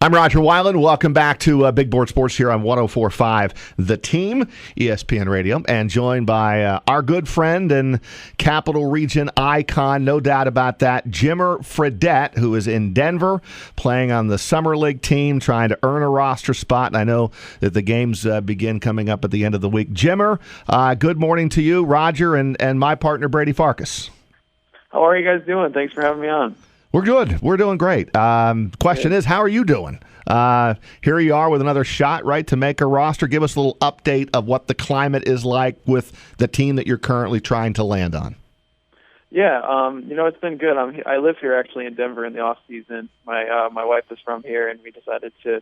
I'm Rodger Wyland. Welcome back to Big Board Sports here on 104.5 The Team, ESPN Radio, and joined by our good friend and Capital Region icon, no doubt about that, Jimmer Fredette, who is in Denver playing on the Summer League team, trying to earn a roster spot. And I know that the games begin coming up at the end of the week. Jimmer, good morning to you, Rodger, and my partner, Brady Farkas. How are you guys doing? Thanks for having me on. We're good. We're doing great. Question is, how are you doing? Here you are with another shot, right, to make a roster. Give us a little update of what the climate is like with the team that you're currently trying to land on. Yeah, it's been good. I live here actually in Denver in the off season. My wife is from here, and we decided to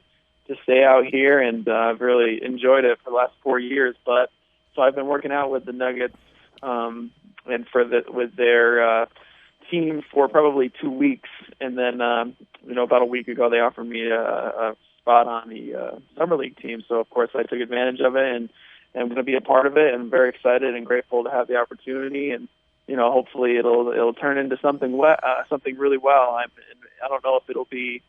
stay out here, and I've really enjoyed it for the last 4 years. But so I've been working out with the Nuggets, and with their team for probably 2 weeks, and then about a week ago they offered me a spot on the Summer League team. So of course I took advantage of it, and I'm going to be a part of it. And I'm very excited and grateful to have the opportunity, and hopefully it'll turn into something really well. I don't know if it'll be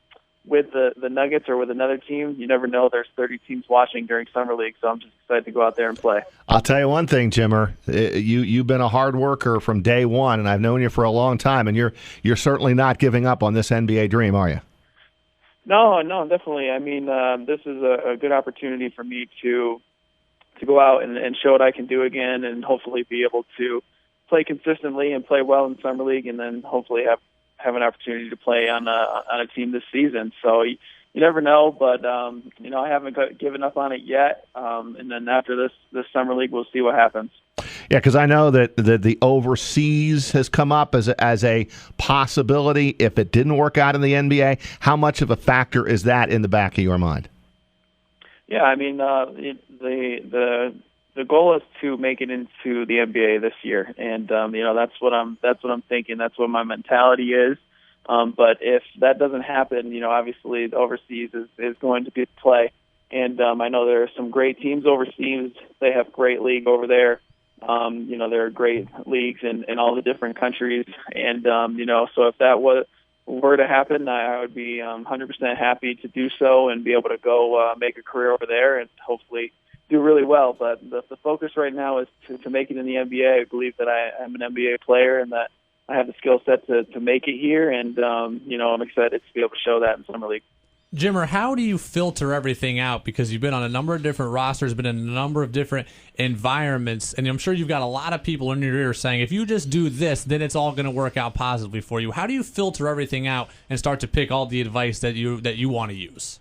with the Nuggets or with another team. You never know. There's 30 teams watching during Summer League, so I'm just excited to go out there and play. I'll tell you one thing, Jimmer. You've been a hard worker from day one, and I've known you for a long time, and you're certainly not giving up on this NBA dream, are you? No, definitely. I mean, this is a good opportunity for me to go out and show what I can do again, and hopefully be able to play consistently and play well in Summer League, and then hopefully have an opportunity to play on a team this season. So you never know, but I haven't given up on it yet. And then after this Summer League, we'll see what happens. Yeah, because I know that the overseas has come up as a possibility if it didn't work out in the NBA. How much of a factor is that in the back of your mind? Yeah, I mean, the goal is to make it into the NBA this year, and that's what I'm thinking. That's what my mentality is. But if that doesn't happen, obviously overseas is going to be play. And I know there are some great teams overseas. They have great league over there. There are great leagues in all the different countries, and so if that were to happen, I would be 100% happy to do so and be able to go make a career over there and hopefully do really well. But the focus right now is to make it in the NBA. I believe that I am an NBA player and that I have the skill set to make it here, and I'm excited to be able to show that in Summer League. Jimmer, how do you filter everything out? Because you've been on a number of different rosters, been in a number of different environments, and I'm sure you've got a lot of people in your ear saying, if you just do this, then it's all going to work out positively for you. How do you filter everything out and start to pick all the advice that you want to use?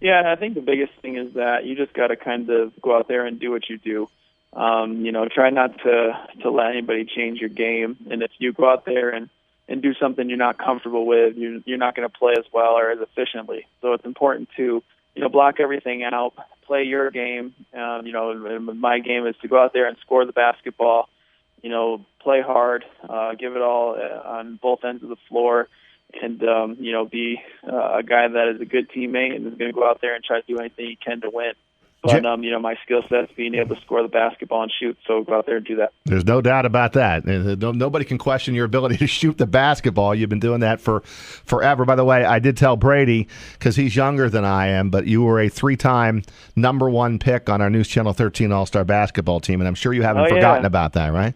Yeah, I think the biggest thing is that you just got to kind of go out there and do what you do. Try not to let anybody change your game. And if you go out there and do something you're not comfortable with, you're not going to play as well or as efficiently. So it's important to, block everything out, play your game. My game is to go out there and score the basketball, play hard, give it all on both ends of the floor, and, be a guy that is a good teammate and is going to go out there and try to do anything he can to win. But, my skill set is being able to score the basketball and shoot, so go out there and do that. There's no doubt about that. Nobody can question your ability to shoot the basketball. You've been doing that for forever. By the way, I did tell Brady, because he's younger than I am, but you were a 3-time number 1 pick on our News Channel 13 All-Star basketball team, and I'm sure you haven't forgotten about that, right?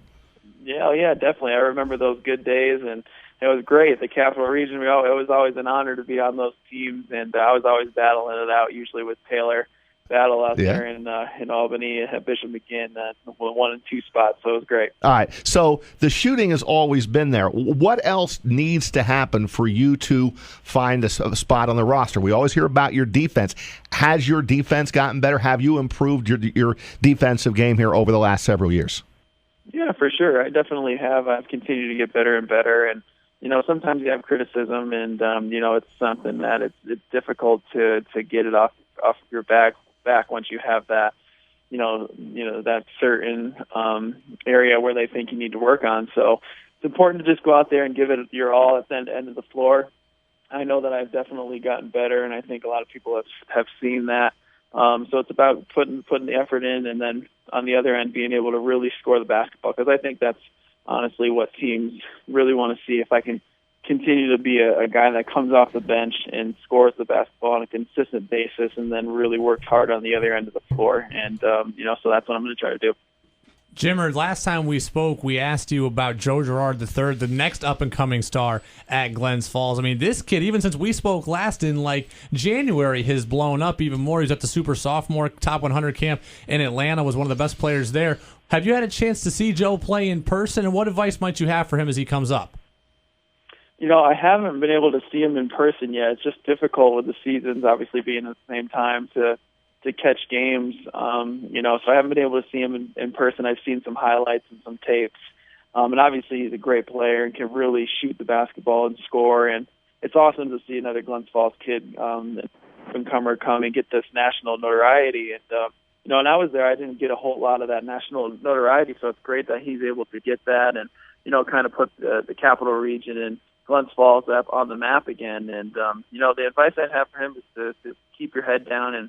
Yeah, definitely. I remember those good days, and it was great. The Capital Region, it was always an honor to be on those teams, and I was always battling it out, usually with Taylor. Battle out there in Albany at Bishop McGinn, 1 and 2 spots, so it was great. All right, so the shooting has always been there. What else needs to happen for you to find a spot on the roster? We always hear about your defense. Has your defense gotten better? Have you improved your defensive game here over the last several years? Yeah, for sure. I definitely have. I've continued to get better and better, and sometimes you have criticism, and it's something that it's difficult to get it off of your back once you have that, that certain area where they think you need to work on. So it's important to just go out there and give it your all at the end of the floor. I know that I've definitely gotten better, and I think a lot of people have seen that. So it's about putting the effort in, and then on the other end being able to really score the basketball, because I think that's honestly what teams really want to see. If I can continue to be a guy that comes off the bench and scores the basketball on a consistent basis, and then really works hard on the other end of the floor. And so that's what I'm going to try to do. Jimmer, last time we spoke, we asked you about Joe Girard III, the next up-and-coming star at Glens Falls. I mean, this kid, even since we spoke last in, January, has blown up even more. He's at the Super Sophomore Top 100 camp in Atlanta, was one of the best players there. Have you had a chance to see Joe play in person, and what advice might you have for him as he comes up? I haven't been able to see him in person yet. It's just difficult with the seasons obviously being at the same time to catch games. So I haven't been able to see him in person. I've seen some highlights and some tapes. And obviously he's a great player and can really shoot the basketball and score. And it's awesome to see another Glens Falls kid, newcomer, come and get this national notoriety. And, and I was there. I didn't get a whole lot of that national notoriety, so it's great that he's able to get that and, kind of put the capital region and Glens Falls up on the map again. And, the advice I'd have for him is to keep your head down and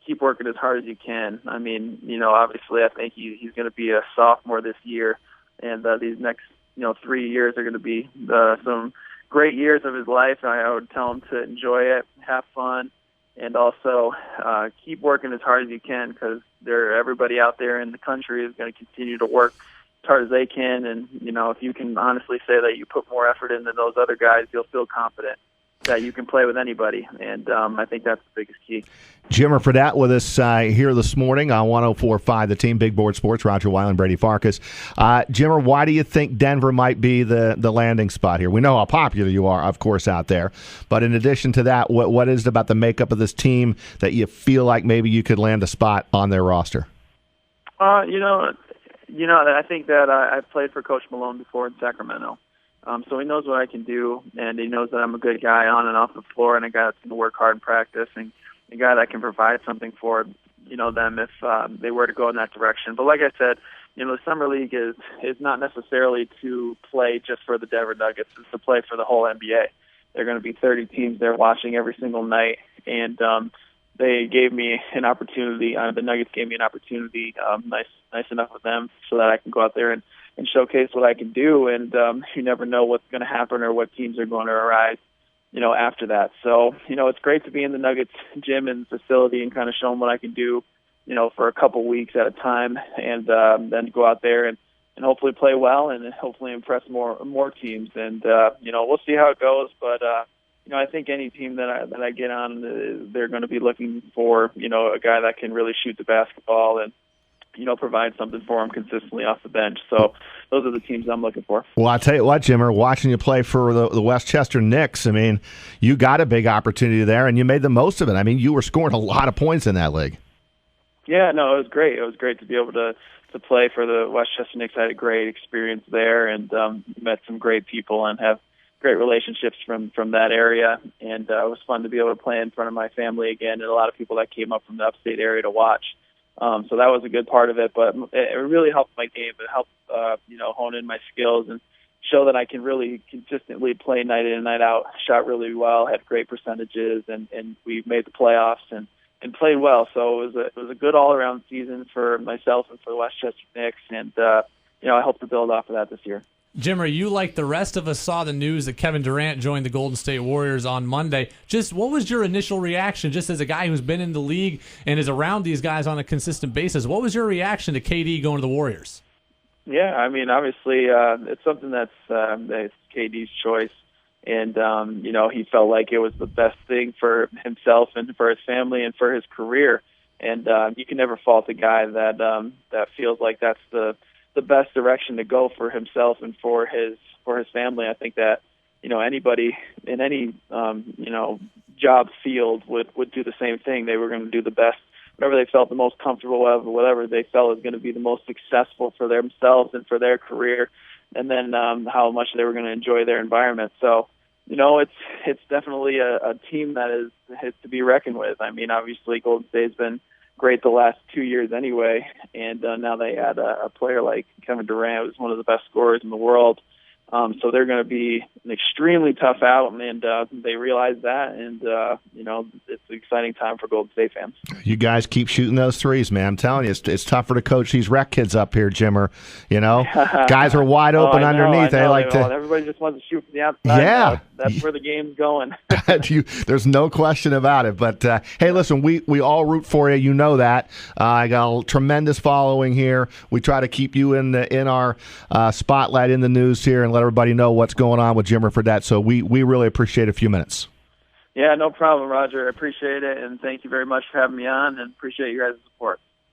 keep working as hard as you can. I mean, obviously I think he's going to be a sophomore this year, and these next, 3 years are going to be some great years of his life. I would tell him to enjoy it, have fun, and also keep working as hard as you can, because everybody out there in the country is going to continue to work as hard as they can. And, if you can honestly say that you put more effort in than those other guys, you'll feel confident that you can play with anybody. And I think that's the biggest key. Jimmer Fredette with us here this morning on 104.5 The Team, Big Board Sports. Rodger, Wyland, Brady Farkas. Jimmer, why do you think Denver might be the landing spot here? We know how popular you are, of course, out there. But in addition to that, what is it about the makeup of this team that you feel like maybe you could land a spot on their roster? I think that I've played for Coach Malone before in Sacramento. So he knows what I can do, and he knows that I'm a good guy on and off the floor, and a guy that's going to work hard in practice, and a guy that can provide something for them if they were to go in that direction. But like I said, the summer league is not necessarily to play just for the Denver Nuggets; it's to play for the whole NBA. There are going to be 30 teams there watching every single night, and they gave me an opportunity. The Nuggets gave me an opportunity, nice enough with them, so that I can go out there and showcase what I can do. And you never know what's going to happen or what teams are going to arise, after that. So, it's great to be in the Nuggets gym and facility and kind of show them what I can do, for a couple weeks at a time, and then go out there and hopefully play well and hopefully impress more teams. And, we'll see how it goes. But, I think any team that I get on, they're going to be looking for, a guy that can really shoot the basketball and, provide something for them consistently off the bench. So those are the teams I'm looking for. Well, I'll tell you what, Jimmer, watching you play for the Westchester Knicks, I mean, you got a big opportunity there, and you made the most of it. I mean, you were scoring a lot of points in that league. Yeah, no, it was great. It was great to be able to play for the Westchester Knicks. I had a great experience there, and met some great people and have great relationships from that area. And it was fun to be able to play in front of my family again, and a lot of people that came up from the upstate area to watch. So that was a good part of it, but it really helped my game. It helped, hone in my skills and show that I can really consistently play night in and night out. Shot really well, had great percentages, and we made the playoffs and played well. So it was a good all-around season for myself and for the Westchester Knicks, and I hope to build off of that this year. Jimmer, you, like the rest of us, saw the news that Kevin Durant joined the Golden State Warriors on Monday. Just what was your initial reaction, just as a guy who's been in the league and is around these guys on a consistent basis? What was your reaction to KD going to the Warriors? Yeah, I mean, obviously, it's something that's KD's choice. And, he felt like it was the best thing for himself and for his family and for his career. And you can never fault a guy that feels like that's the best direction to go for himself and for his family. I think that, anybody in any, job field would do the same thing. They were going to do the best, whatever they felt the most comfortable with, whatever they felt was going to be the most successful for themselves and for their career, and then how much they were going to enjoy their environment. So, it's definitely a team that is to be reckoned with. I mean, obviously Golden State's been great the last 2 years anyway, and now they add a player like Kevin Durant, who's one of the best scorers in the world. So they're going to be an extremely tough out, and they realize that. And it's an exciting time for Golden State fans. You guys keep shooting those threes, man. I'm telling you, it's tougher to coach these rec kids up here, Jimmer. Guys are wide open underneath. They like to. Everybody just wants to shoot from the outside. Yeah, that's where the game's going. There's no question about it. But hey, listen, we all root for you. You know that. I got a tremendous following here. We try to keep you in our spotlight in the news here and let everybody know what's going on with Jimmer Fredette. So we really appreciate a few minutes. Yeah, no problem, Rodger. I appreciate it, and thank you very much for having me on, and appreciate your guys' support.